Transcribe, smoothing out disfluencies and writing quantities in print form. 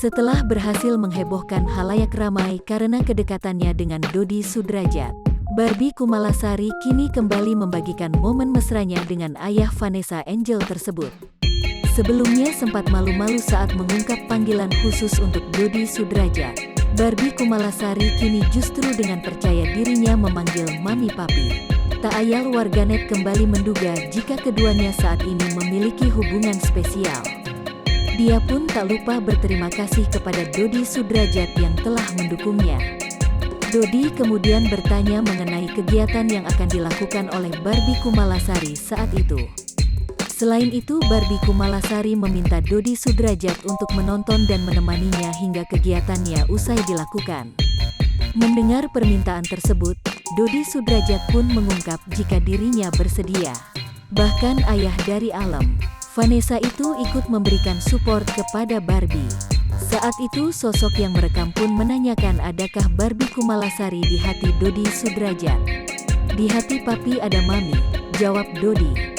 Setelah berhasil menghebohkan halayak ramai karena kedekatannya dengan Dodi Sudrajat, Barbie Kumalasari kini kembali membagikan momen mesranya dengan ayah Vanessa Angel tersebut. Sebelumnya sempat malu-malu saat mengungkap panggilan khusus untuk Dodi Sudrajat. Barbie Kumalasari kini justru dengan percaya dirinya memanggil Mami Papi. Tak ayal warganet kembali menduga jika keduanya saat ini memiliki hubungan spesial. Dia pun tak lupa berterima kasih kepada Dodi Sudrajat yang telah mendukungnya. Dodi kemudian bertanya mengenai kegiatan yang akan dilakukan oleh Barbie Kumalasari saat itu. Selain itu, Barbie Kumalasari meminta Dodi Sudrajat untuk menonton dan menemaninya hingga kegiatannya usai dilakukan. Mendengar permintaan tersebut, Dodi Sudrajat pun mengungkap jika dirinya bersedia. Bahkan ayah dari Alam, Vanessa itu ikut memberikan support kepada Barbie. Saat itu sosok yang merekam pun menanyakan adakah Barbie Kumalasari di hati Dodi Sudrajat. Di hati papi ada mami, jawab Dodi.